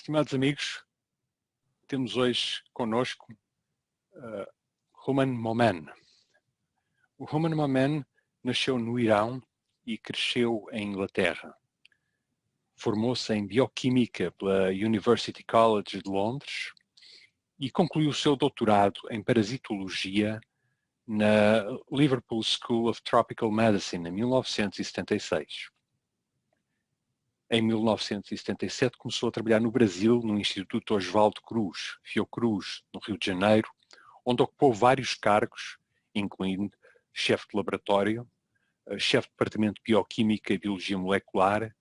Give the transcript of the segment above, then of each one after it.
Estimados amigos, temos hoje connosco Ruman Momen. O Ruman Momen nasceu no Irão e cresceu em Inglaterra. Formou-se em Bioquímica pela University College de Londres e concluiu o seu doutorado em Parasitologia na Liverpool School of Tropical Medicine em 1976. Em 1977 começou a trabalhar no Brasil, no Instituto Oswaldo Cruz, Fiocruz, no Rio de Janeiro, onde ocupou vários cargos, incluindo chefe de laboratório, chefe de departamento de Bioquímica e Biologia Molecular.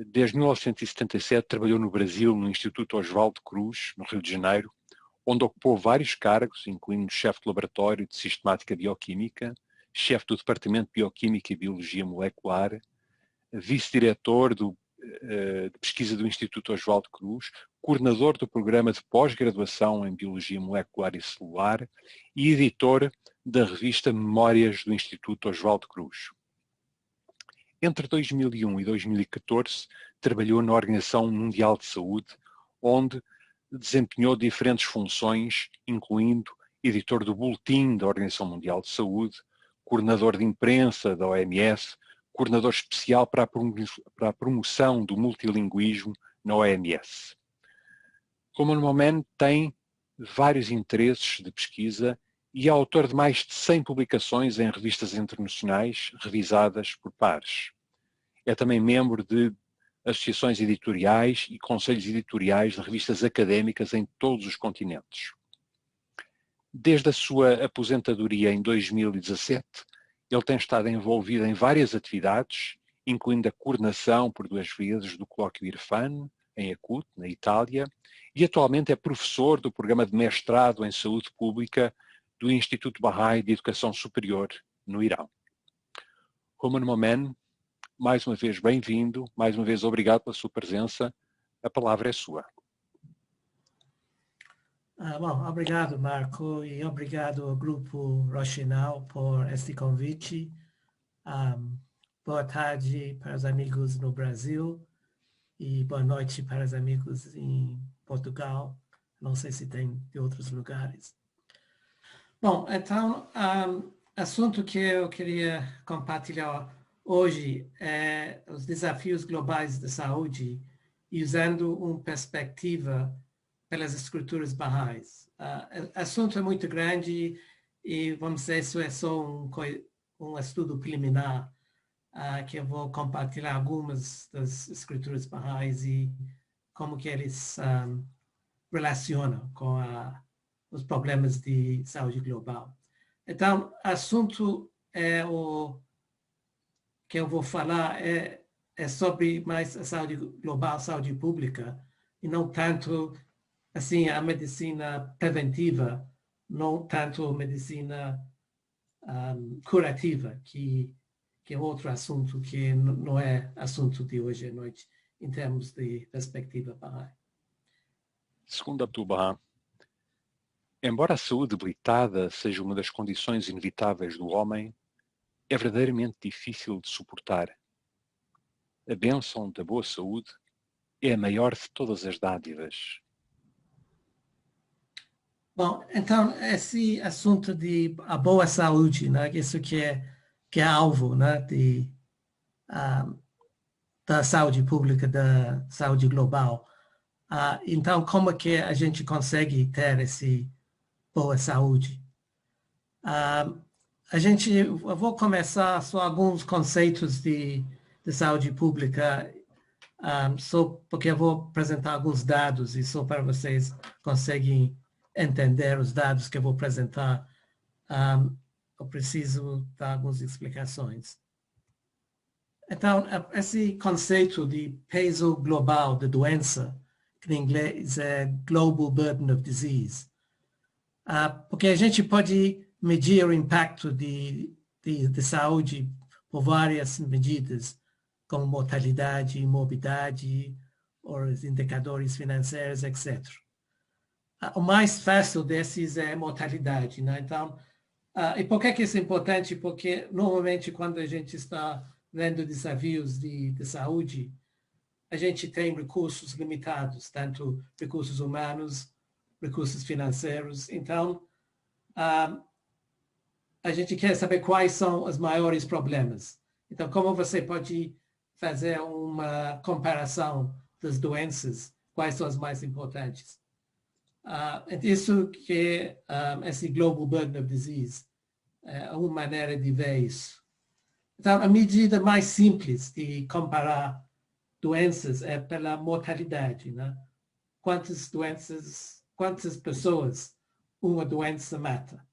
Desde 1977 trabalhou no Brasil, no Instituto Oswaldo Cruz, no Rio de Janeiro, onde ocupou vários cargos, incluindo chefe de laboratório de Sistemática Bioquímica, chefe do departamento de Bioquímica e Biologia Molecular, vice-diretor de pesquisa do Instituto Oswaldo Cruz, coordenador do programa de pós-graduação em Biologia Molecular e Celular e editor da revista Memórias do Instituto Oswaldo Cruz. Entre 2001 e 2014, trabalhou na Organização Mundial de Saúde, onde desempenhou diferentes funções, incluindo editor do Boletim da Organização Mundial de Saúde, coordenador de imprensa da OMS, coordenador especial para a promoção do multilinguismo na OMS. Ruman Momen tem vários interesses de pesquisa e é autor de mais de 100 publicações em revistas internacionais revisadas por pares. É também membro de associações editoriais e conselhos editoriais de revistas académicas em todos os continentes. Desde a sua aposentadoria em 2017, ele tem estado envolvido em várias atividades, incluindo a coordenação por 2 vezes do colóquio IRFAN, em Acut, na Itália, e atualmente é professor do programa de mestrado em Saúde Pública do Instituto Bahá'í de Educação Superior, no Irão. Ruman Momen, mais uma vez bem-vindo, mais uma vez obrigado pela sua presença. A palavra é sua. Bom, obrigado, Marco, e obrigado ao Grupo Rochinal por este convite. Boa tarde para os amigos no Brasil e boa noite para os amigos em Portugal. Não sei se tem de outros lugares. Bom, então, assunto que eu queria compartilhar hoje é os desafios globais da saúde, usando uma perspectiva pelas escrituras Bahá'ís. O assunto é muito grande e, vamos dizer, isso é só um estudo preliminar que eu vou compartilhar algumas das escrituras Bahá'ís e como que eles relacionam com os problemas de saúde global. Então, o assunto que eu vou falar é sobre mais a saúde global, saúde pública, e não tanto assim, a medicina preventiva, não tanto a medicina curativa, que é outro assunto que não é assunto de hoje à noite, em termos de perspectiva Bahá'í. Segundo Abdu'l-Bahá, embora a saúde debilitada seja uma das condições inevitáveis do homem, é verdadeiramente difícil de suportar. A bênção da boa saúde é a maior de todas as dádivas. Bom, então, esse assunto de a boa saúde, né, isso que é alvo, né, da saúde pública, da saúde global. Então, como é que a gente consegue ter essa boa saúde? Eu vou começar só alguns conceitos de saúde pública, só porque eu vou apresentar alguns dados e só para vocês conseguirem entender os dados que eu vou apresentar, eu preciso dar algumas explicações. Então, esse conceito de peso global da doença, que em inglês é Global Burden of Disease, porque a gente pode medir o impacto de saúde por várias medidas, como mortalidade, morbidade, ou os indicadores financeiros, etc. O mais fácil desses é a mortalidade, né? Então, e por que isso é importante? Porque, normalmente, quando a gente está vendo desafios de saúde, a gente tem recursos limitados, tanto recursos humanos, recursos financeiros. Então, a gente quer saber quais são os maiores problemas. Então, como você pode fazer uma comparação das doenças, quais são as mais importantes? Isso que esse Global Burden of Disease é uma maneira de ver isso. Então, a medida mais simples de comparar doenças é pela mortalidade, né? Quantas pessoas uma doença mata?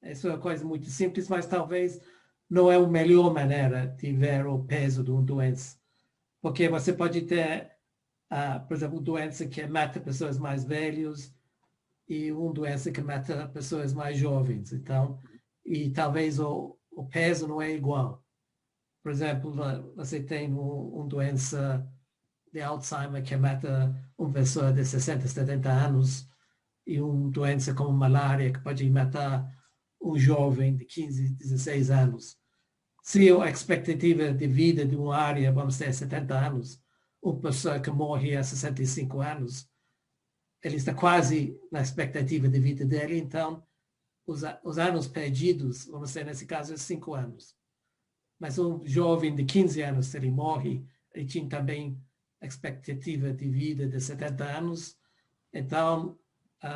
Isso é uma coisa muito simples, mas talvez não é a melhor maneira de ver o peso de uma doença. Porque você pode ter, por exemplo, uma doença que mata pessoas mais velhas e uma doença que mata pessoas mais jovens. Então, e talvez o peso não é igual. Por exemplo, você tem uma doença de Alzheimer que mata uma pessoa de 60, 70 anos e uma doença como malária que pode matar um jovem de 15, 16 anos. Se a expectativa de vida de uma área, vamos ter 70 anos, uma pessoa que morre a 65 anos, ele está quase na expectativa de vida dele, então os anos perdidos, vamos ter nesse caso, 5 anos. Mas um jovem de 15 anos, se ele morre, ele tinha também a expectativa de vida de 70 anos, então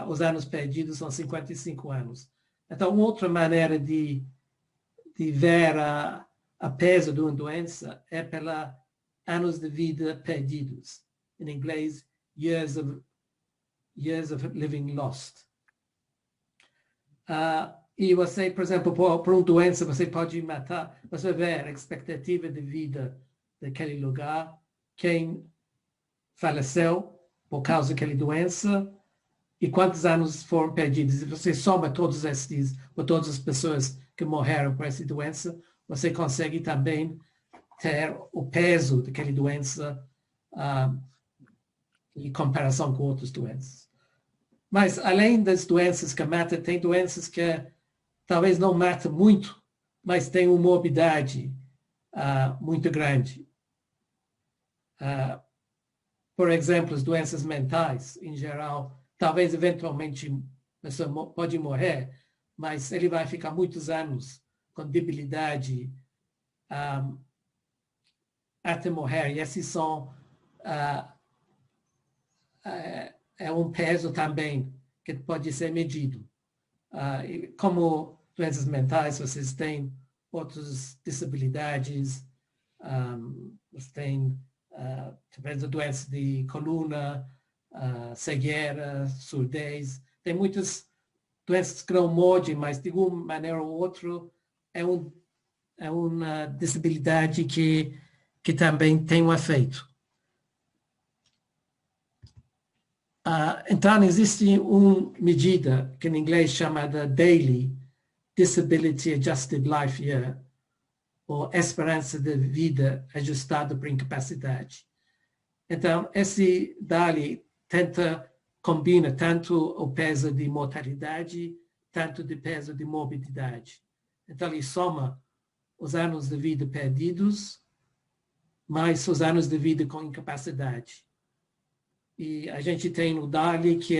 os anos perdidos são 55 anos. Então, outra maneira de ver a peso de uma doença é pela anos de vida perdidos. Em inglês, years of living lost. E você, por exemplo, por uma doença, você pode matar, você vê a expectativa de vida daquele lugar, quem faleceu por causa daquela doença e quantos anos foram perdidos. E você soma todos esses, ou todas as pessoas que morreram por essa doença, você consegue também ter o peso daquela doença em comparação com outras doenças. Mas, além das doenças que matam, tem doenças que talvez não matam muito, mas têm uma morbidade muito grande. Por exemplo, as doenças mentais, em geral, talvez eventualmente a pessoa pode morrer, mas ele vai ficar muitos anos com debilidade até morrer. E esses são é um peso também que pode ser medido. Como doenças mentais, vocês têm outras disabilidades, você tem talvez a doença de coluna, cegueira, surdez. Tem muitas doenças que não mordem, mas de uma maneira ou outra é uma disabilidade que também tem um efeito. Então, existe uma medida que em inglês chamada Daily Disability Adjusted Life Year, ou esperança de vida ajustada por incapacidade. Então, esse DALY combina tanto o peso de mortalidade, tanto de peso de morbidade. Então, ele soma os anos de vida perdidos, mais os anos de vida com incapacidade. E a gente tem o DALY, que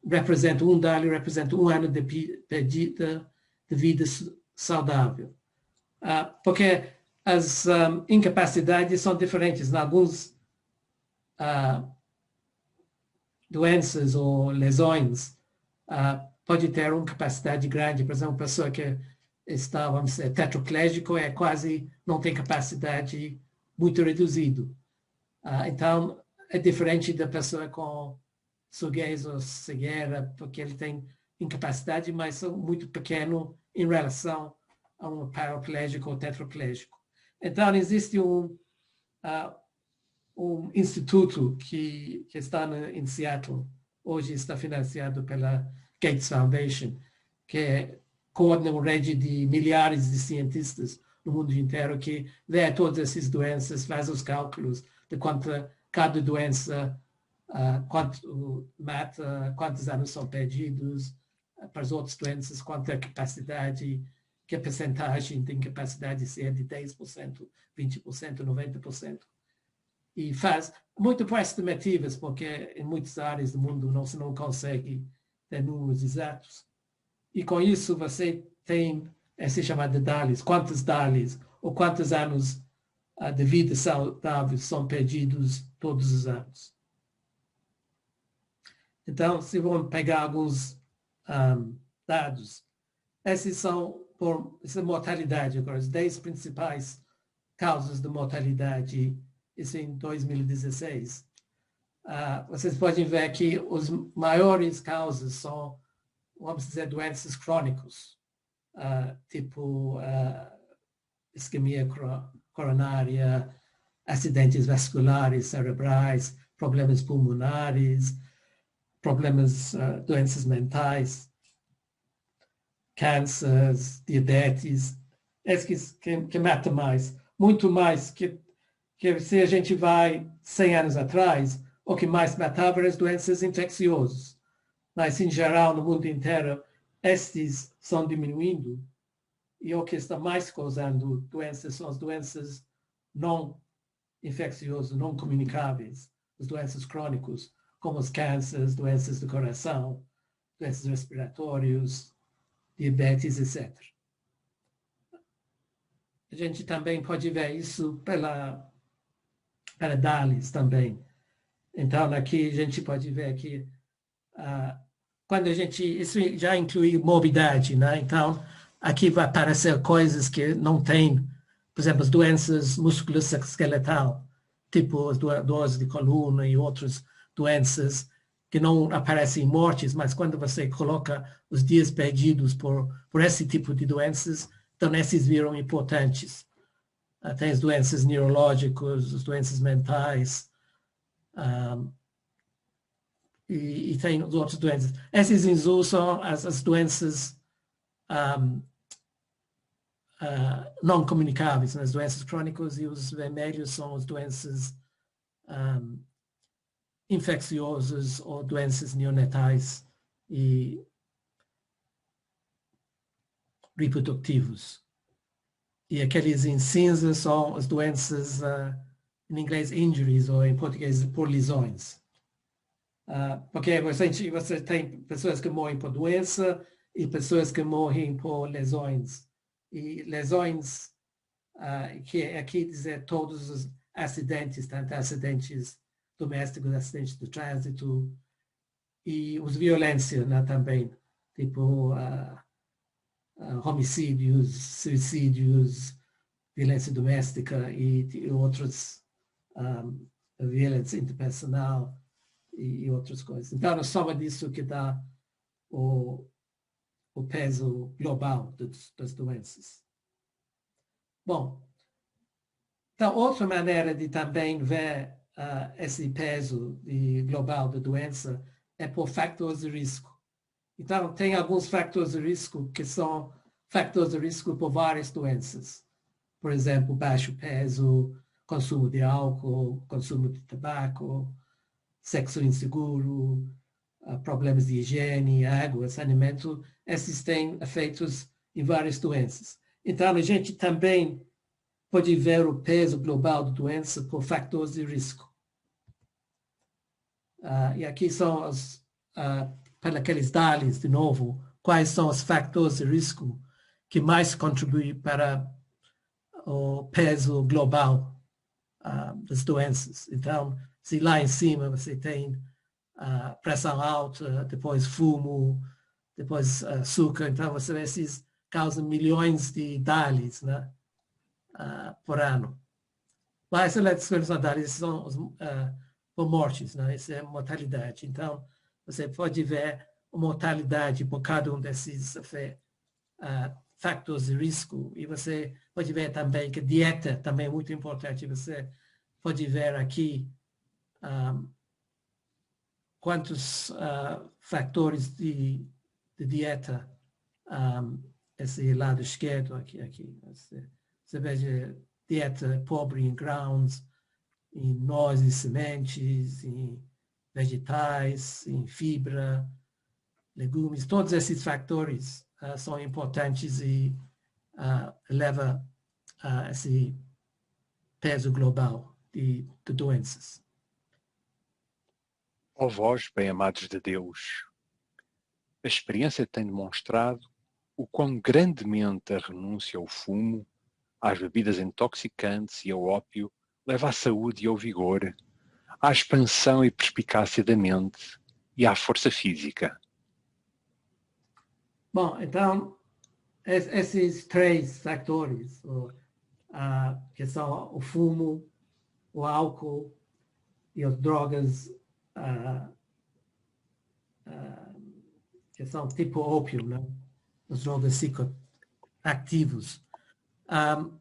representa um ano de perdida de vida saudável. Porque as incapacidades são diferentes. Em algumas doenças ou lesões, pode ter uma capacidade grande. Por exemplo, uma pessoa que está, vamos dizer, tetraplégico quase não tem capacidade, muito reduzido. Então, é diferente da pessoa com surdez ou cegueira, porque ele tem incapacidade, mas são muito pequeno em relação a um paraplégico ou tetraplégico. Então, existe um instituto que está em Seattle, hoje está financiado pela Gates Foundation, que coordena uma rede de milhares de cientistas no mundo inteiro que vê todas essas doenças, faz os cálculos de quanto cada doença, quanto mata, quantos anos são perdidos, para as outras doenças, quanto é a capacidade, que a percentagem de incapacidade se é de 10%, 20%, 90%. e faz muito por estimativas, porque em muitas áreas do mundo você não consegue ter números exatos. E com isso você tem essa chamada DALYs, quantos DALYs ou quantos anos de vida saudável são perdidos todos os anos. Então, se vamos pegar alguns dados, esses são por essa mortalidade agora, as 10 principais causas de mortalidade, isso em 2016. Vocês podem ver que os maiores causas são, vamos dizer, doenças crônicas, tipo isquemia coronária, acidentes vasculares cerebrais, problemas pulmonares, problemas, doenças mentais, cânceres, diabetes, esses que matam mais, muito mais que se a gente vai 100 anos atrás, o que mais matava eram as doenças infecciosas. Mas, em geral, no mundo inteiro, estes estão diminuindo e o que está mais causando doenças são as doenças não infecciosas, não comunicáveis, as doenças crônicas, como os cânceres, doenças do coração, doenças respiratórias, diabetes, etc. A gente também pode ver isso para DALYs também. Então, aqui a gente pode ver que quando a gente, isso já inclui morbidade, né? Então, aqui vai aparecer coisas que não tem, por exemplo, as doenças musculoesqueletal, tipo as dores de coluna e outras doenças que não aparecem em mortes, mas quando você coloca os dias perdidos por esse tipo de doenças, então esses viram importantes. Tem as doenças neurológicas, as doenças mentais, e tem outras doenças. Essas em azul são as doenças não comunicáveis, as doenças crônicas, e os vermelhos são as doenças infecciosas ou doenças neonatais e reprodutivas. E aqueles em cinza são as doenças, em inglês, injuries, ou em português, por lesões. Porque você tem pessoas que morrem por doença e pessoas que morrem por lesões. E lesões, que aqui dizer todos os acidentes, tanto acidentes domésticos, acidentes de trânsito, e os violência, né, também, tipo homicídios, suicídios, violência doméstica e outros, violência interpersonal e outras coisas. Então, a soma disso que dá o peso global das doenças. Bom, então, outra maneira de também ver esse peso global da doença é por fatores de risco. Então, tem alguns fatores de risco que são fatores de risco por várias doenças. Por exemplo, baixo peso, consumo de álcool, consumo de tabaco, sexo inseguro, problemas de higiene, água, saneamento. Esses têm efeitos em várias doenças. Então, a gente também pode ver o peso global da doença por fatores de risco. E aqui são para aqueles DALYs, de novo, quais são os fatores de risco que mais contribuem para o peso global das doenças. Então, se lá em cima você tem pressão alta, depois fumo, depois açúcar, então você vê esses causam milhões de DALYs, né, por ano. Mas as coisas DALYs são por mortes, né? Isso é mortalidade. Então, você pode ver a mortalidade por cada um desses fatores de risco, e você pode ver também que dieta também é muito importante. Você pode ver aqui quantos fatores de dieta, esse lado esquerdo aqui. Você veja dieta pobre em grãos, em nozes, sementes, em vegetais, em fibra, legumes. Todos esses fatores são importantes e eleva esse peso global. de doenças. Ó vós, bem-amados de Deus, a experiência tem demonstrado o quão grandemente a renúncia ao fumo, às bebidas intoxicantes e ao ópio leva à saúde e ao vigor, à expansão e perspicácia da mente e à força física. Bom, então, esses três fatores, que são o fumo, o álcool e as drogas que são tipo ópio, né? As drogas psicoativas.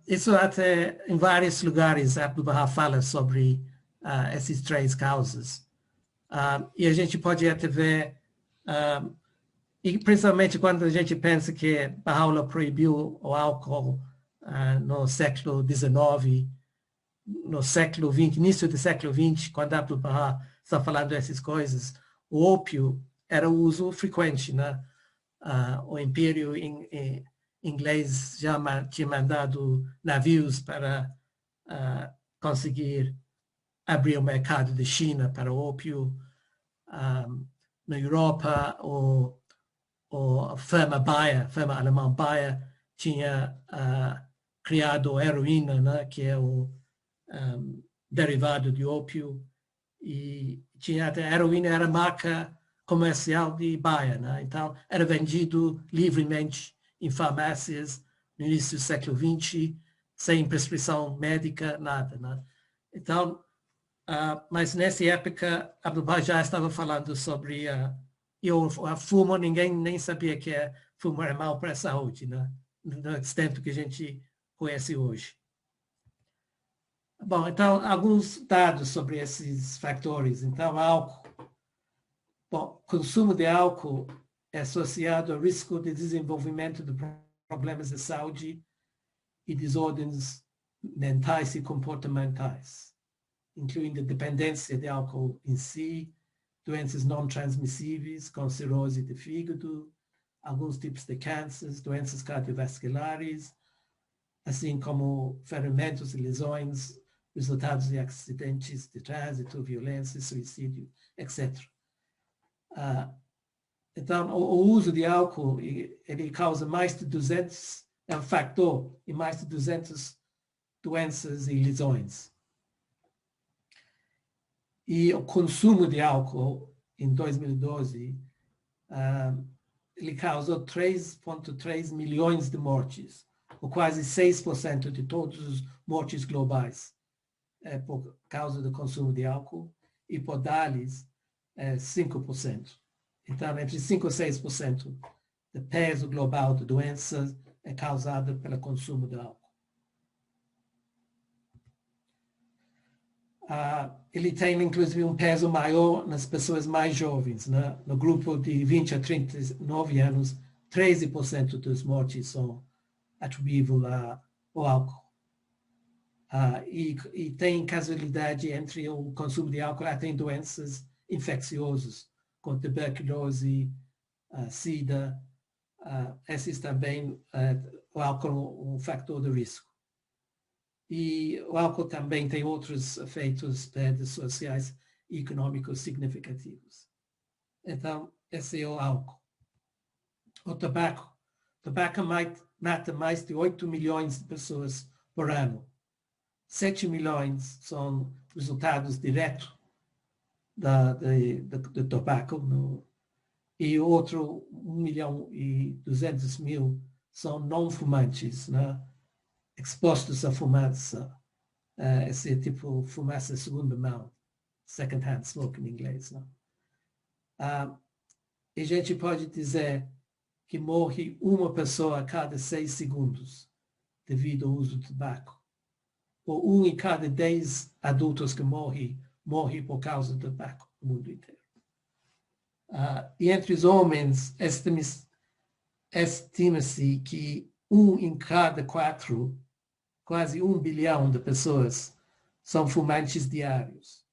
Isso até em vários lugares Abdu'l-Bahá fala sobre essas três causas. E a gente pode até ver, e principalmente quando a gente pensa que Baha'u'lláh proibiu o álcool no século XIX, no século XX, início do século XX, quando Abdu'l-Bahá está falando dessas coisas, o ópio era o uso frequente, né? O Império inglês já tinha mandado navios para conseguir abrir o mercado da China para o ópio. Na Europa, a firma alemã Bayer, tinha criado a heroína, né, que é o derivado de ópio, e tinha até a heroína era marca comercial de Bayer, né? Então era vendido livremente em farmácias no início do século XX, sem prescrição médica, nada, né? Então, mas nessa época Abdu'l-Bahá já estava falando sobre o fumo, ninguém nem sabia que fumo era mau para a saúde, né? No extent que a gente conhece hoje. Bom, então, alguns dados sobre esses fatores. Então, álcool. Bom, consumo de álcool é associado ao risco de desenvolvimento de problemas de saúde e desordens mentais e comportamentais, incluindo dependência de álcool em si, doenças não transmissíveis, como cirrose de fígado, alguns tipos de cânceres, doenças cardiovasculares, assim como ferimentos e lesões, resultados de acidentes de trânsito, violência, suicídio, etc. Então, o uso de álcool, ele causa mais de 200, é um fator em mais de 200 doenças e lesões. E o consumo de álcool, em 2012, ele causou 3,3 milhões de mortes, ou quase 6% de todas as mortes globais, por causa do consumo de álcool, e por DALIs, 5%. Então, entre 5% e 6% do peso global de doenças é causado pelo consumo de álcool. Ele tem, inclusive, um peso maior nas pessoas mais jovens, né? No grupo de 20 a 39 anos, 13% das mortes são atribuíveis ao álcool. E tem causalidade entre o consumo de álcool até em doenças infecciosas, como tuberculose, sida. Esses também, o álcool é um fator de risco. E o álcool também tem outros efeitos sociais e econômicos significativos. Então, esse é o álcool. O tabaco. O tabaco mata mais de 8 milhões de pessoas por ano. 7 milhões são resultados diretos do tabaco. E outro 1.200.000 são não fumantes, né? Expostos à fumaça, esse tipo de fumaça segunda mão, second hand smoke em inglês. Né? E a gente pode dizer que morre uma pessoa a cada 6 segundos devido ao uso de tabaco. Ou 1 em cada 10 adultos que morre por causa do tabaco no mundo inteiro. E entre os homens, estima-se que 1 em cada 4, quase 1 bilhão de pessoas, são fumantes diários.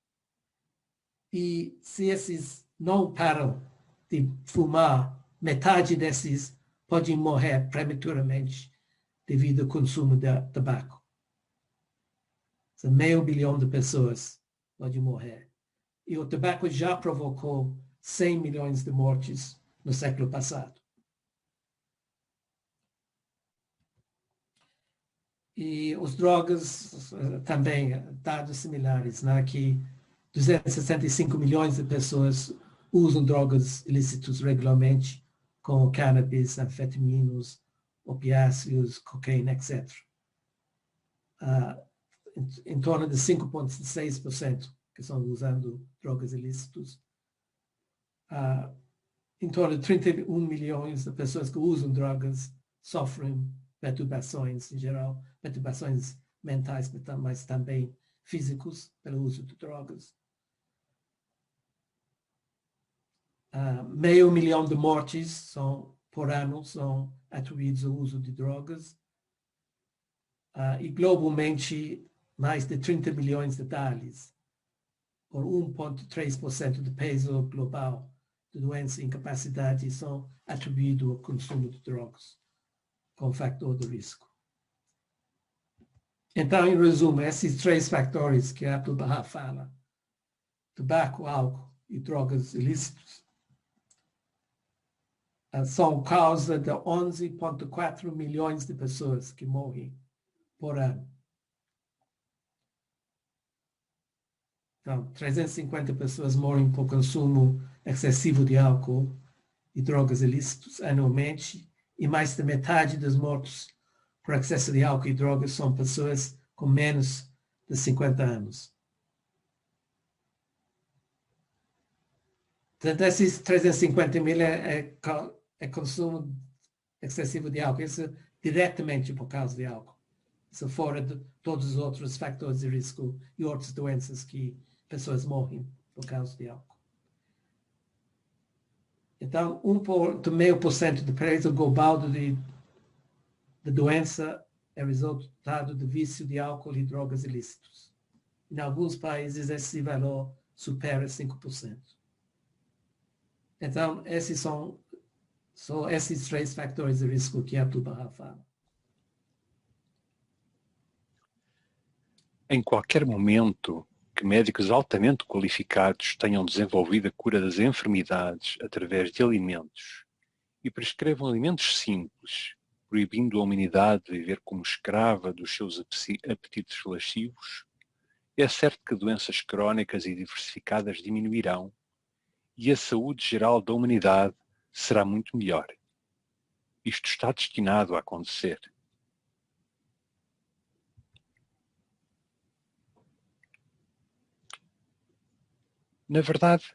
E se esses não param de fumar, metade desses podem morrer prematuramente devido ao consumo de tabaco. Meio bilhão de pessoas podem morrer. E o tabaco já provocou 100 milhões de mortes no século passado. E as drogas também, dados similares, né? Que 265 milhões de pessoas usam drogas ilícitas regularmente, como cannabis, anfetaminos, opiáceos, cocaína, etc. Em torno de 5,6% que estão usando drogas ilícitas. Em torno de 31 milhões de pessoas que usam drogas sofrem perturbações, em geral, perturbações mentais, mas também físicos, pelo uso de drogas. Meio milhão de mortes por ano são atribuídos ao uso de drogas. E globalmente, mais de 30 milhões de dólares, por 1,3% do peso global de doença e incapacidade, são atribuídos ao consumo de drogas como fator de risco. Então, em resumo, esses três fatores que Abdu'l-Bahá fala, tabaco, álcool e drogas ilícitas, são causa de 11,4 milhões de pessoas que morrem por ano. Então, 350 pessoas morrem por consumo excessivo de álcool e drogas ilícitas anualmente, e mais da metade dos mortos por excesso de álcool e drogas são pessoas com menos de 50 anos. Portanto, esses 350 mil é consumo excessivo de álcool. Isso diretamente por causa de álcool. Isso fora de todos os outros fatores de risco e outras doenças que pessoas morrem por causa de álcool. Então, 1,5% do preço global de doença é resultado do vício de álcool e drogas ilícitos. Em alguns países, esse valor supera 5%. Então, esses são esses três fatores de risco que Abdu'l-Bahá fala. Em qualquer momento que médicos altamente qualificados tenham desenvolvido a cura das enfermidades através de alimentos e prescrevam alimentos simples, proibindo a humanidade de viver como escrava dos seus apetites lascivos, é certo que doenças crónicas e diversificadas diminuirão e a saúde geral da humanidade será muito melhor. Isto está destinado a acontecer. Na verdade,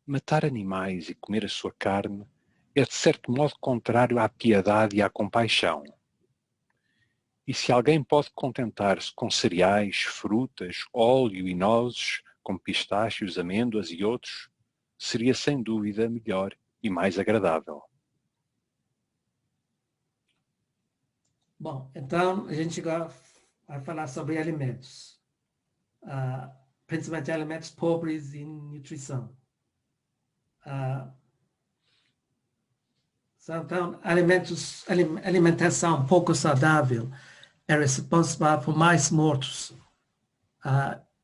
matar animais e comer a sua carne é de certo modo contrário à piedade e à compaixão. E se alguém pode contentar-se com cereais, frutas, óleo e nozes, como pistácios, amêndoas e outros, seria sem dúvida melhor e mais agradável. Bom, então a gente agora vai falar sobre alimentos, principalmente alimentos pobres em nutrição. Então, alimentação pouco saudável é responsável por mais mortos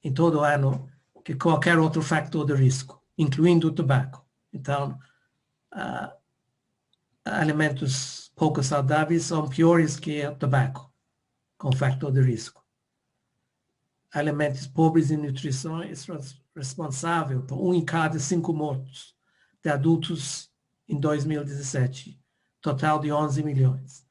em todo o ano que qualquer outro fator de risco, incluindo o tabaco. Então, alimentos pouco saudáveis são piores que o tabaco, com fator de risco. Alimentos pobres em nutrição é responsável por 1 em cada 5 mortos de adultos em 2017, total de 11 milhões.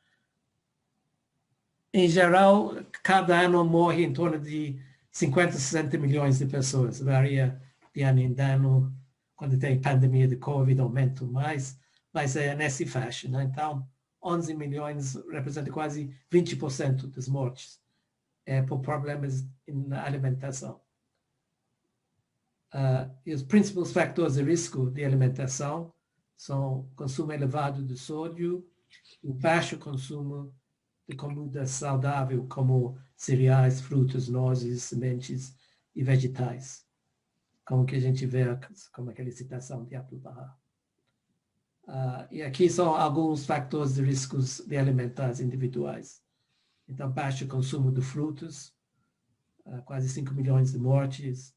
Em geral, cada ano morre em torno de 50, 60 milhões de pessoas, varia de ano em ano, quando tem pandemia de Covid, aumenta mais, mas é nessa faixa, né? Então, 11 milhões representa quase 20% das mortes por problemas na alimentação. E os principais fatores de risco de alimentação são consumo elevado de sódio, o baixo consumo de comida saudável, como cereais, frutas, nozes, sementes e vegetais, como que a gente vê, como aquela citação de Abdu'l-Bahá. E aqui são alguns fatores de riscos de alimentares individuais. Então, baixo consumo de frutas, quase 5 milhões de mortes,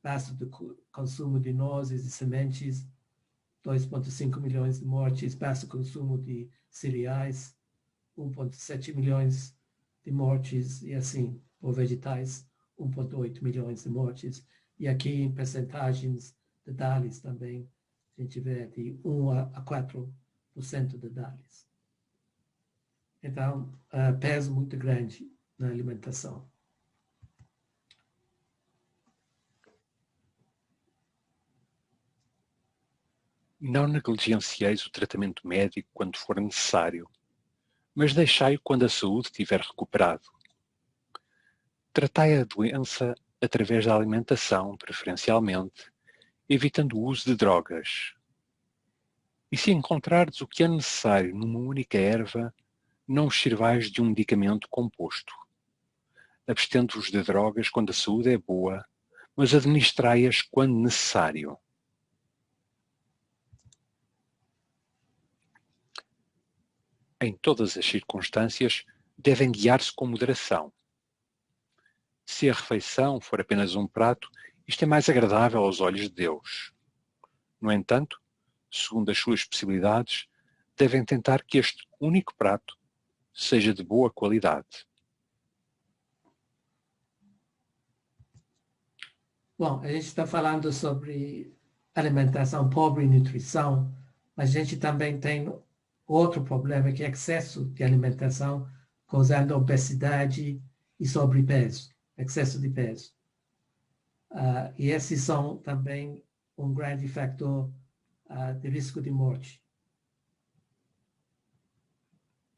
baixo do consumo de nozes e sementes, 2,5 milhões de mortes, baixo consumo de cereais, 1,7 milhões de mortes, e assim, por vegetais, 1,8 milhões de mortes. E aqui em percentagens de DALYs também, a gente vê de 1 a 4% de DALYs. Então, peso muito grande na alimentação. Não negligencieis o tratamento médico quando for necessário, mas deixai-o quando a saúde tiver recuperado. Tratai a doença através da alimentação, preferencialmente, evitando o uso de drogas. E se encontrardes o que é necessário numa única erva, não os sirvais de um medicamento composto. Abstende-vos de drogas quando a saúde é boa, mas administrai-as quando necessário. Em todas as circunstâncias, devem guiar-se com moderação. Se a refeição for apenas um prato, isto é mais agradável aos olhos de Deus. No entanto, segundo as suas possibilidades, devem tentar que este único prato seja de boa qualidade. Bom, a gente está falando sobre alimentação pobre em nutrição, mas a gente também tem outro problema, que é excesso de alimentação, causando obesidade e sobrepeso, excesso de peso. E esses são também um grande fator de risco de morte.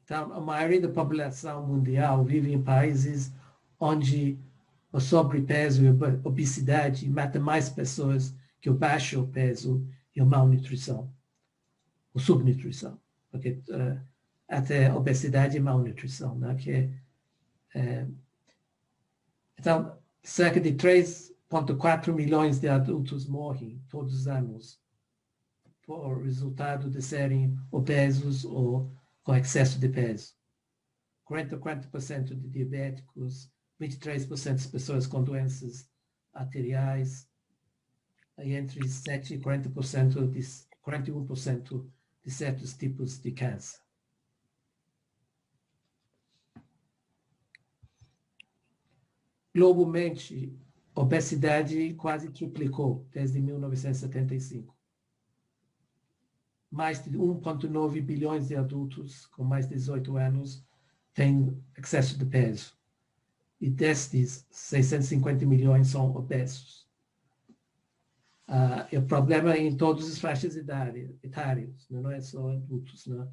Então, a maioria da população mundial vive em países onde o sobrepeso e a obesidade mata mais pessoas que o baixo peso e a malnutrição, ou subnutrição, porque até obesidade e malnutrição, né? Então, cerca de 3,4 milhões de adultos morrem todos os anos por resultado de serem obesos ou com excesso de peso. 40% de diabéticos, 23% das pessoas com doenças arteriais, e entre 7% e 41% de certos tipos de câncer. Globalmente, a obesidade quase triplicou desde 1975. Mais de 1,9 bilhões de adultos com mais de 18 anos têm excesso de peso. E destes, 650 milhões são obesos. O problema é em todas as faixas etárias, não é só adultos. Né?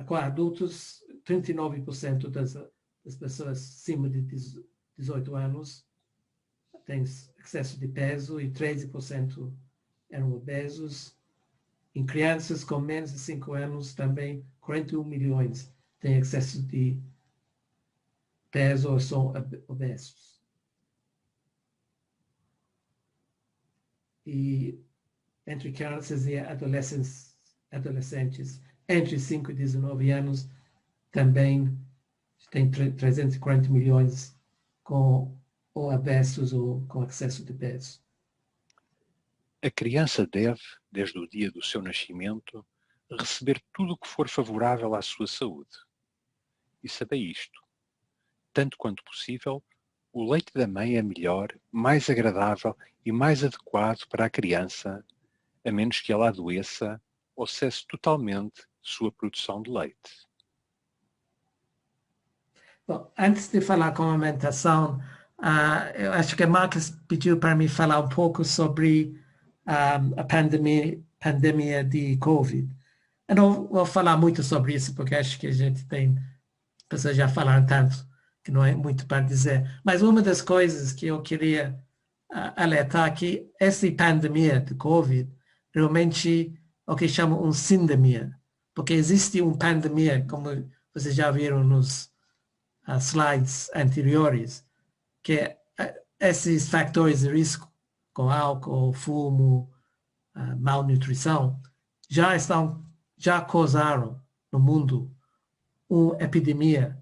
Com adultos, 39% das pessoas acima de 18 anos têm excesso de peso e 13% eram obesos. Em crianças com menos de 5 anos, também 41 milhões têm excesso de peso ou são obesos. E entre crianças e adolescentes entre 5 e 19 anos, também tem 340 milhões com ou obesos ou com excesso de peso. A criança deve, desde o dia do seu nascimento, receber tudo o que for favorável à sua saúde. E sabei isto. Tanto quanto possível, o leite da mãe é melhor, mais agradável e mais adequado para a criança, a menos que ela adoeça ou cesse totalmente sua produção de leite. Bom, antes de falar com a alimentação, eu acho que a Marcos pediu para mim falar um pouco sobre a pandemia de Covid. Eu não vou falar muito sobre isso, porque acho que a gente tem pessoas já falaram tanto que não é muito para dizer. Mas uma das coisas que eu queria alertar é que essa pandemia de Covid realmente é o que chamam uma sindemia, porque existe uma pandemia, como vocês já viram nos slides anteriores, que esses fatores de risco, com álcool, fumo, malnutrição, já causaram no mundo uma epidemia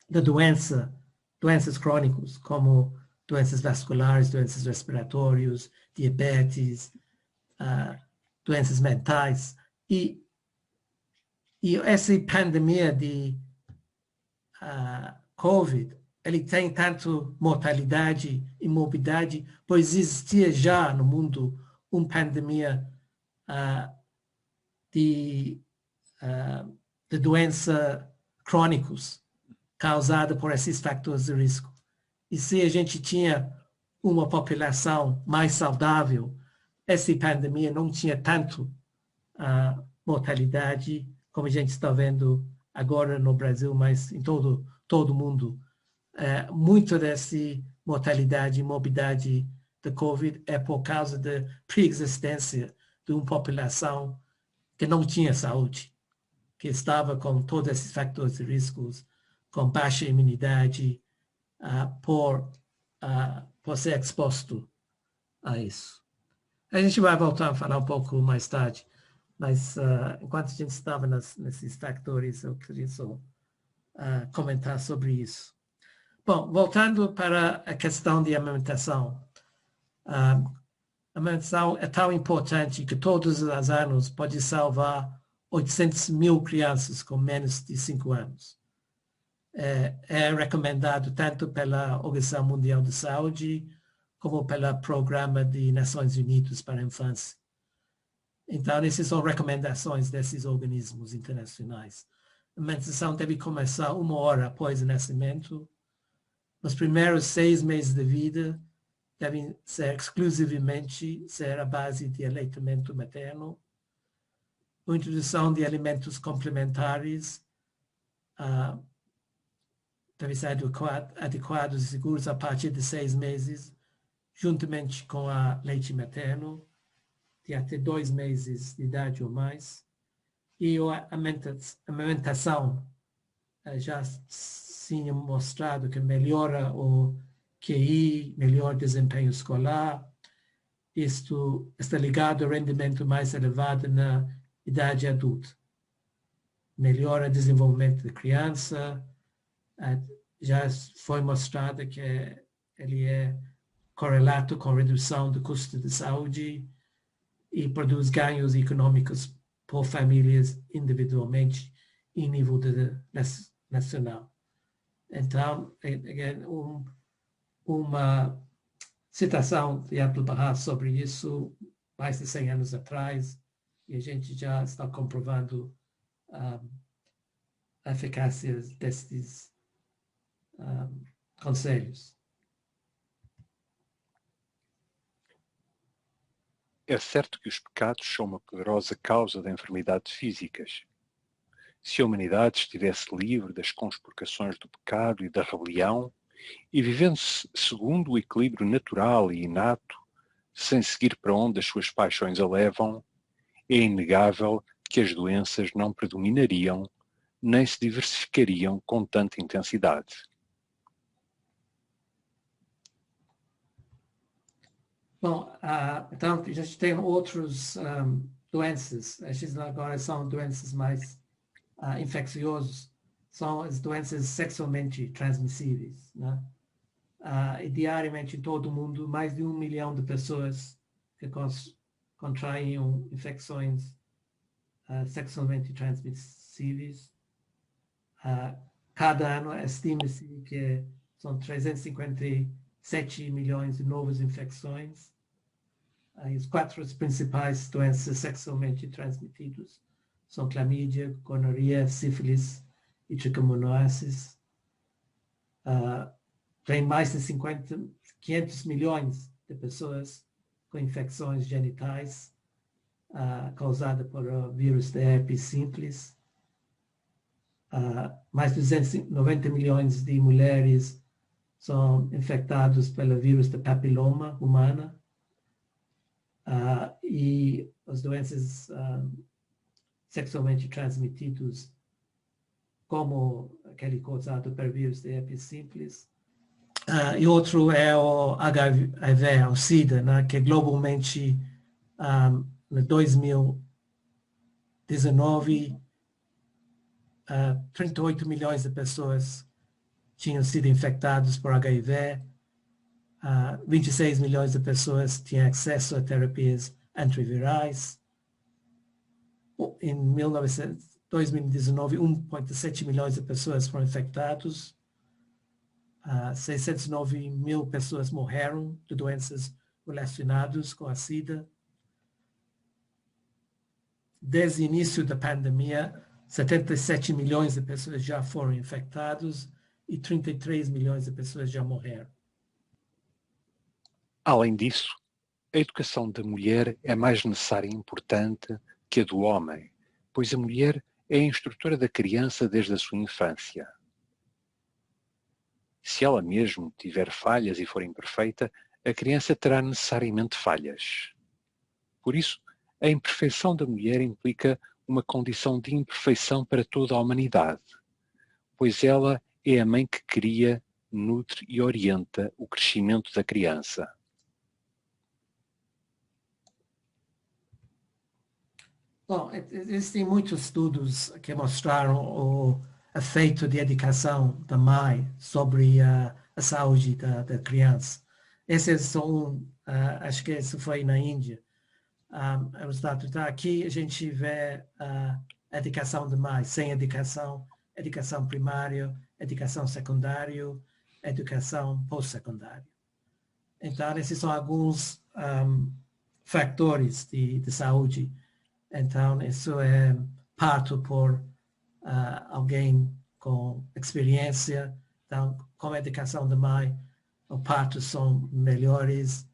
da doenças crônicas, como doenças vasculares, doenças respiratórias, diabetes, doenças mentais. E essa pandemia de COVID, ele tem tanto mortalidade e morbidade, pois existia já no mundo uma pandemia de doenças crônicas causada por esses fatores de risco. E se a gente tinha uma população mais saudável, essa pandemia não tinha tanto mortalidade como a gente está vendo agora no Brasil, mas em todo o mundo. Muito dessa mortalidade e morbidade da COVID é por causa da preexistência de uma população que não tinha saúde, que estava com todos esses fatores de riscos, com baixa imunidade, por ser exposto a isso. A gente vai voltar a falar um pouco mais tarde, mas enquanto a gente estava nesses fatores, eu queria só comentar sobre isso. Bom, voltando para a questão de amamentação. A amamentação é tão importante que todos os anos pode salvar 800 mil crianças com menos de 5 anos. É recomendado tanto pela Organização Mundial de Saúde como pelo Programa de Nações Unidas para a Infância. Então, essas são recomendações desses organismos internacionais. A amamentação deve começar 1 hora após o nascimento. Nos primeiros 6 meses de vida, devem ser exclusivamente à base de aleitamento materno. A introdução de alimentos complementares deve ser adequados e seguros a partir de 6 meses, juntamente com a leite materno, de até 2 meses de idade ou mais. E a amamentação já tinha mostrado que melhora o QI, melhor desempenho escolar. Isto está ligado ao rendimento mais elevado na idade adulta. Melhora o desenvolvimento da criança. Já foi mostrado que ele é correlato com redução do custo de saúde e produz ganhos econômicos por famílias individualmente em nível nacional. Então, uma citação de Abdu'l-Bahá sobre isso mais de 100 anos atrás, e a gente já está comprovando a eficácia destes conselhos. É certo que os pecados são uma poderosa causa de enfermidades físicas. Se a humanidade estivesse livre das conspurcações do pecado e da rebelião, e vivendo segundo o equilíbrio natural e inato, sem seguir para onde as suas paixões a levam, é inegável que as doenças não predominariam, nem se diversificariam com tanta intensidade. Bom, então a gente tem outras doenças. Essas agora são doenças mais infecciosas. São as doenças sexualmente transmissíveis, né? E diariamente em todo o mundo, mais de 1 milhão de pessoas que contraem infecções sexualmente transmissíveis. Cada ano estima-se que são 357 milhões de novas infecções. As 4 principais doenças sexualmente transmitidas são clamídia, gonorreia, sífilis e tricomonosis. Tem mais de 500 milhões de pessoas com infecções genitais causadas por o vírus da herpes simples. Mais de 290 milhões de mulheres são infectadas pelo vírus da papiloma humana. E as doenças sexualmente transmitidas, como aquele causado pelo vírus da herpes simples. E outro é o HIV, o SIDA, né, que globalmente, em 2019, 38 milhões de pessoas tinham sido infectadas por HIV, 26 milhões de pessoas tinham acesso a terapias antivirais. Em 2019, 1,7 milhões de pessoas foram infectadas, 609 mil pessoas morreram de doenças relacionadas com a SIDA. Desde o início da pandemia, 77 milhões de pessoas já foram infectadas e 33 milhões de pessoas já morreram. Além disso, a educação da mulher é mais necessária e importante que a do homem, pois a mulher é a instrutora da criança desde a sua infância. Se ela mesmo tiver falhas e for imperfeita, a criança terá necessariamente falhas. Por isso, a imperfeição da mulher implica uma condição de imperfeição para toda a humanidade, pois ela é a mãe que cria, nutre e orienta o crescimento da criança. Bom, existem muitos estudos que mostraram o efeito de educação da mãe sobre a saúde da criança. Esse é só acho que isso foi na Índia. Os dados aqui a gente vê a educação da mãe, sem educação primária, educação secundária, educação pós-secundária. Então, esses são alguns fatores de saúde. Então, isso é parto por alguém com experiência. Então, com a educação da mãe, os partos são melhores.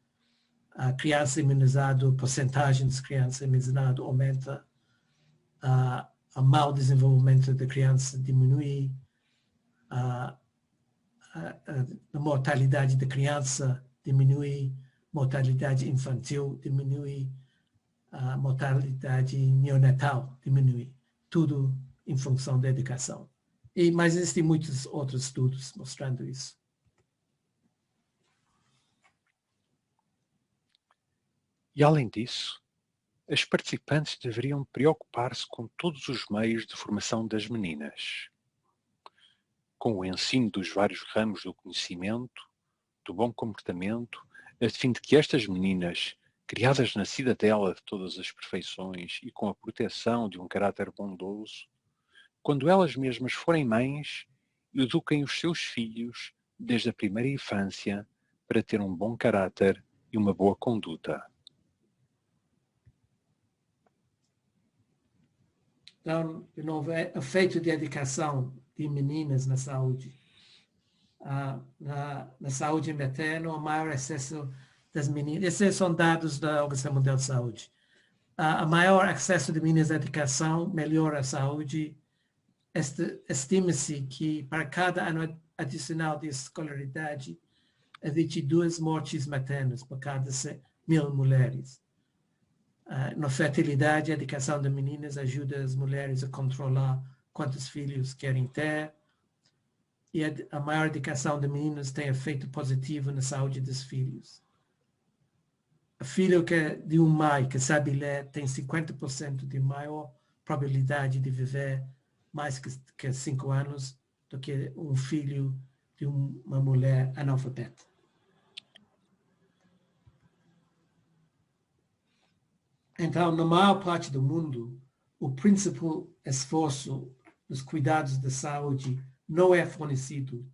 A criança imunizada, a porcentagem de crianças imunizadas aumenta. O mau desenvolvimento da criança diminui. A mortalidade da criança diminui. Mortalidade infantil diminui. A mortalidade neonatal diminui, tudo em função da educação. Mas existem muitos outros estudos mostrando isso. E além disso, as participantes deveriam preocupar-se com todos os meios de formação das meninas, com o ensino dos vários ramos do conhecimento, do bom comportamento, a fim de que estas meninas, criadas na cidadela de todas as perfeições e com a proteção de um caráter bondoso, quando elas mesmas forem mães, eduquem os seus filhos desde a primeira infância para ter um bom caráter e uma boa conduta. Então, de novo, é efeito de educação de meninas na saúde. Na saúde materna, o maior acesso das meninas. Esses são dados da Organização Mundial de Saúde. A maior acesso de meninas à educação melhora a saúde. Estima-se que para cada ano adicional de escolaridade, existe 2 mortes maternas por cada 1.000 mulheres. Na fertilidade, a educação de meninas ajuda as mulheres a controlar quantos filhos querem ter. E a maior educação de meninas tem efeito positivo na saúde dos filhos. O filho de uma mãe que sabe ler tem 50% de maior probabilidade de viver mais que 5 anos do que um filho de uma mulher analfabeta. Então, na maior parte do mundo, o principal esforço nos cuidados da saúde não é fornecido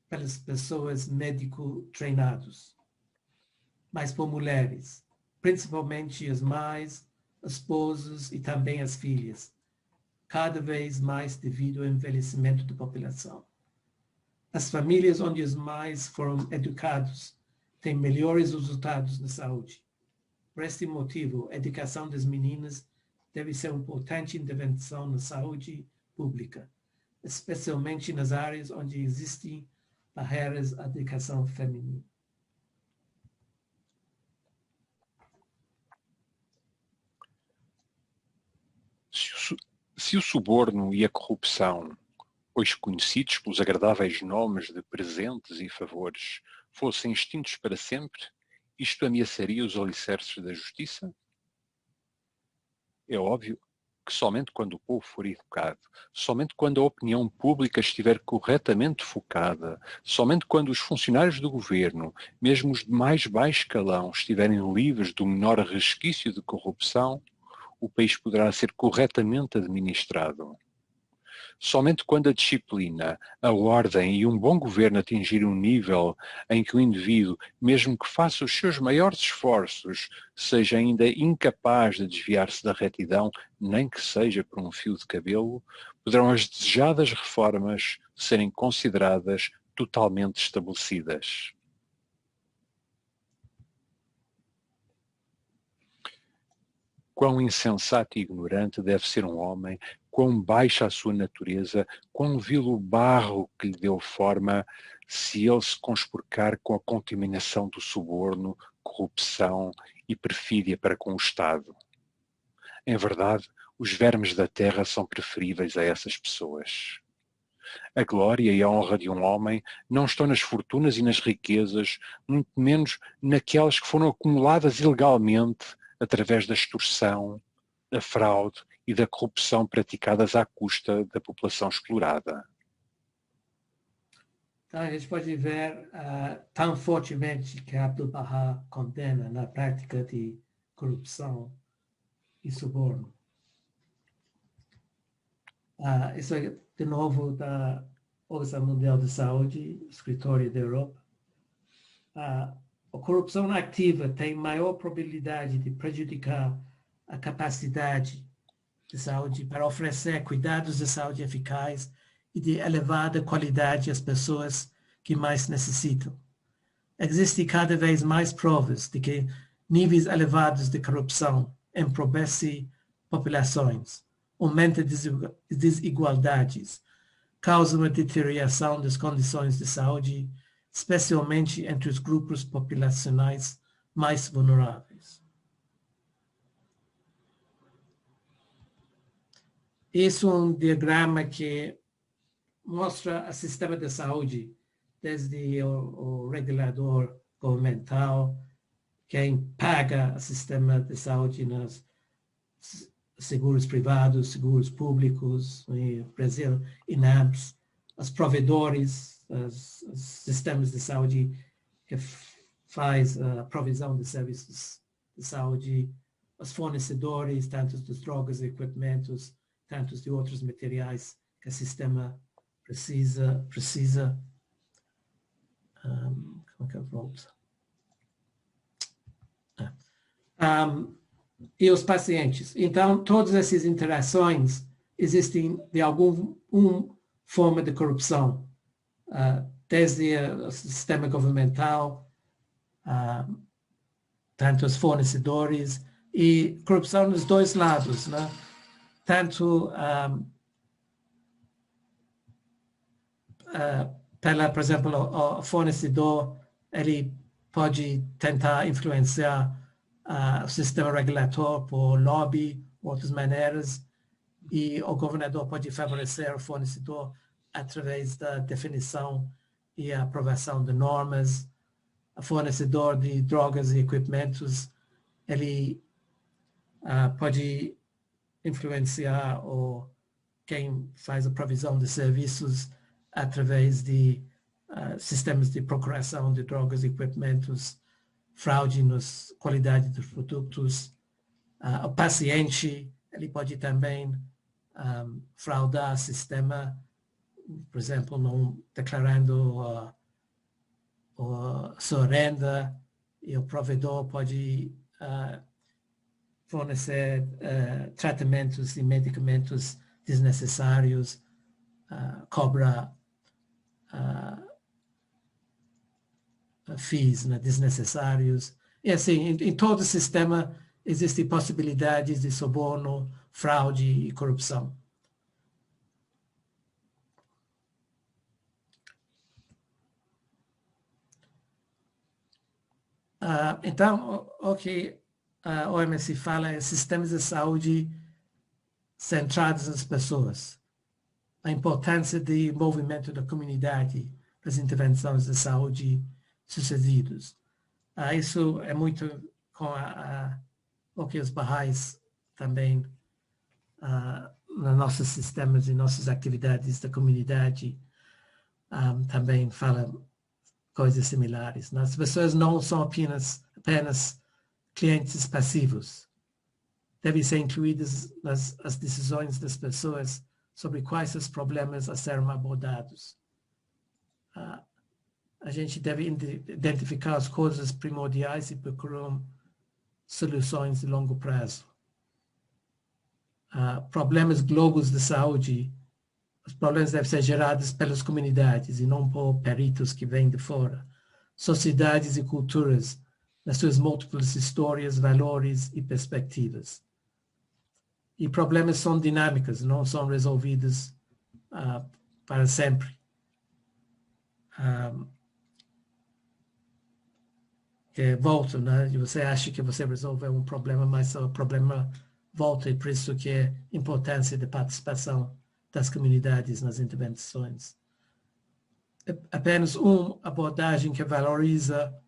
pelas pessoas médico-treinadas, mas por mulheres, principalmente as mães, as esposas e também as filhas, cada vez mais devido ao envelhecimento da população. As famílias onde as mães foram educadas têm melhores resultados na saúde. Por este motivo, a educação das meninas deve ser uma importante intervenção na saúde pública, especialmente nas áreas onde existem barreiras à educação feminina. Se o suborno e a corrupção, hoje conhecidos pelos agradáveis nomes de presentes e favores, fossem extintos para sempre, isto ameaçaria os alicerces da justiça? É óbvio que somente quando o povo for educado, somente quando a opinião pública estiver corretamente focada, somente quando os funcionários do governo, mesmo os de mais baixo escalão, estiverem livres do menor resquício de corrupção, o país poderá ser corretamente administrado. Somente quando a disciplina, a ordem e um bom governo atingirem um nível em que o indivíduo, mesmo que faça os seus maiores esforços, seja ainda incapaz de desviar-se da retidão, nem que seja por um fio de cabelo, poderão as desejadas reformas serem consideradas totalmente estabelecidas. Quão insensato e ignorante deve ser um homem, quão baixa a sua natureza, quão vil o barro que lhe deu forma, se ele se conspurcar com a contaminação do suborno, corrupção e perfídia para com o Estado. Em verdade, os vermes da terra são preferíveis a essas pessoas. A glória e a honra de um homem não estão nas fortunas e nas riquezas, muito menos naquelas que foram acumuladas ilegalmente através da extorsão, da fraude e da corrupção praticadas à custa da população explorada. Então, a gente pode ver tão fortemente que Abdu'l-Bahá condena na prática de corrupção e suborno. Isso é, de novo, da Organização Mundial de Saúde, Escritório da Europa. A corrupção ativa tem maior probabilidade de prejudicar a capacidade de saúde para oferecer cuidados de saúde eficazes e de elevada qualidade às pessoas que mais necessitam. Existem cada vez mais provas de que níveis elevados de corrupção empobrecem populações, aumenta desigualdades, causa uma deterioração das condições de saúde, especialmente entre os grupos populacionais mais vulneráveis. Esse é um diagrama que mostra o sistema de saúde, desde o regulador governamental, quem paga o sistema de saúde nos seguros privados, seguros públicos, no Brasil, INAMPS, os provedores, os sistemas de saúde que faz a provisão de serviços de saúde, os fornecedores, tanto de drogas e equipamentos, tanto de outros materiais que o sistema precisa. Como é que eu volto? E os pacientes. Então, todas essas interações existem de alguma forma de corrupção, desde o sistema governamental, tanto os fornecedores, e corrupção dos dois lados, né? Tanto por exemplo, o fornecedor, ele pode tentar influenciar o sistema regulatório por lobby, outras maneiras, e o governador pode favorecer o fornecedor através da definição e aprovação de normas. O fornecedor de drogas e equipamentos, ele pode influenciar quem faz a provisão de serviços através de sistemas de procuração de drogas e equipamentos, fraude na qualidade dos produtos. O paciente, ele pode também fraudar o sistema, por exemplo, não declarando a sua renda, e o provedor pode fornecer tratamentos e medicamentos desnecessários, cobra fees desnecessários. E assim, em todo o sistema existem possibilidades de suborno, fraude e corrupção. Então, o que a OMS fala é sistemas de saúde centrados nas pessoas. A importância do envolvimento da comunidade nas intervenções de saúde sucedidas. Isso é muito com o que os Baha'is também nos nossos sistemas e nossas atividades da comunidade também fala coisas similares. As pessoas não são apenas clientes passivos. Devem ser incluídas as decisões das pessoas sobre quais os problemas a serem abordados. A gente deve identificar as coisas primordiais e procurar soluções de longo prazo. Problemas globais de saúde, os problemas devem ser gerados pelas comunidades e não por peritos que vêm de fora. Sociedades e culturas, nas suas múltiplas histórias, valores e perspectivas. E problemas são dinâmicos, não são resolvidos para sempre. Volta, né? E você acha que você resolveu um problema, mas o problema volta, e por isso que é a importância da participação das comunidades nas intervenções. Apenas uma abordagem que valoriza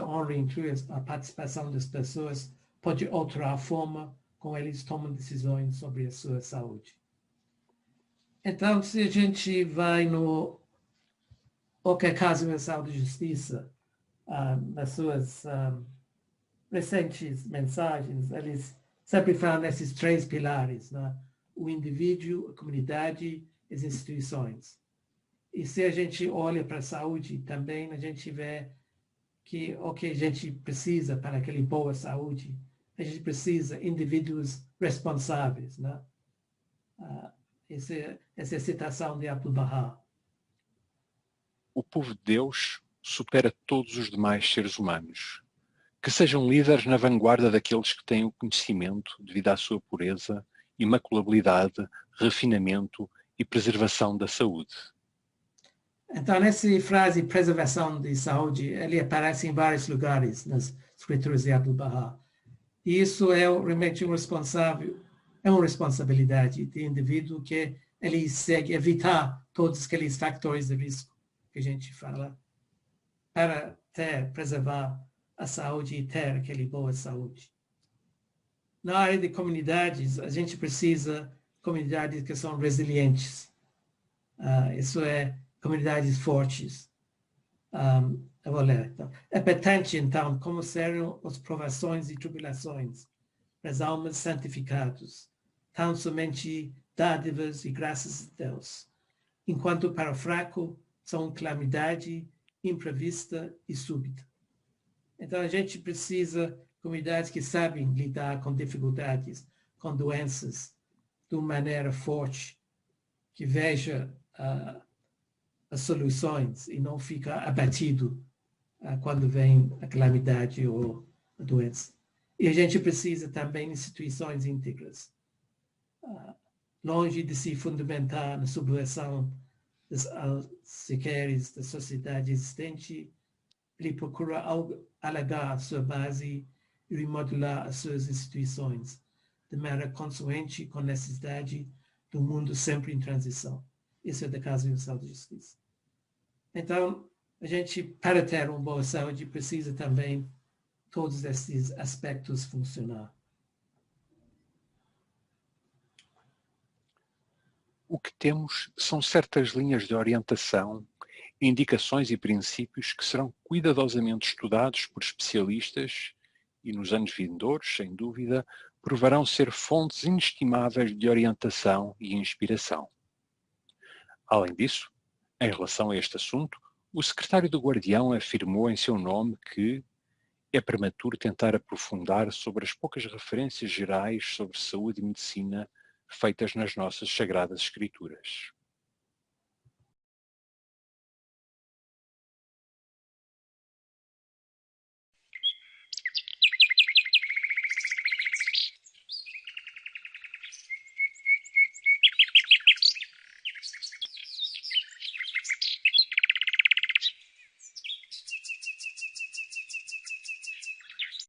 honra e inclui a participação das pessoas pode alterar a forma como eles tomam decisões sobre a sua saúde. Então, se a gente vai no Casa Universal de Justiça, nas suas recentes mensagens, eles sempre falam nesses 3 pilares, né? O indivíduo, a comunidade e as instituições. E se a gente olha para a saúde também, a gente vê que o que a gente precisa para aquela boa saúde, a gente precisa de indivíduos responsáveis, né? Essa é a citação de Abdu'l-Bahá. O povo de Deus supera todos os demais seres humanos. Que sejam líderes na vanguarda daqueles que têm o conhecimento devido à sua pureza, imaculabilidade, refinamento e preservação da saúde. Então, nessa frase, preservação de saúde, ele aparece em vários lugares nas escrituras de Abdu'l-Bahá. E isso é realmente uma responsabilidade do indivíduo que ele segue evitar todos aqueles fatores de risco que a gente fala para preservar a saúde e ter aquela boa saúde. Na área de comunidades, a gente precisa de comunidades que são resilientes. Isso é comunidades fortes. Eu vou ler. Então, é patente, então, como serão as provações e tribulações das almas santificadas, tão somente dádivas e graças a Deus, enquanto para o fraco são calamidade imprevista e súbita. Então, a gente precisa de comunidades que sabem lidar com dificuldades, com doenças, de uma maneira forte, que veja as soluções e não fica abatido quando vem a calamidade ou a doença. E a gente precisa também de instituições íntegras, longe de se fundamentar na subversão das sequeres da sociedade existente. Ele procura alargar a sua base e remodelar as suas instituições de maneira consoante com a necessidade do mundo sempre em transição. Isso é da Casa Universal de Justiça. Então, a gente, para ter uma boa saúde, precisa também todos esses aspectos funcionar. O que temos são certas linhas de orientação, indicações e princípios que serão cuidadosamente estudados por especialistas e nos anos vindouros, sem dúvida, provarão ser fontes inestimáveis de orientação e inspiração. Além disso, em relação a este assunto, o secretário do Guardião afirmou em seu nome que é prematuro tentar aprofundar sobre as poucas referências gerais sobre saúde e medicina feitas nas nossas Sagradas Escrituras.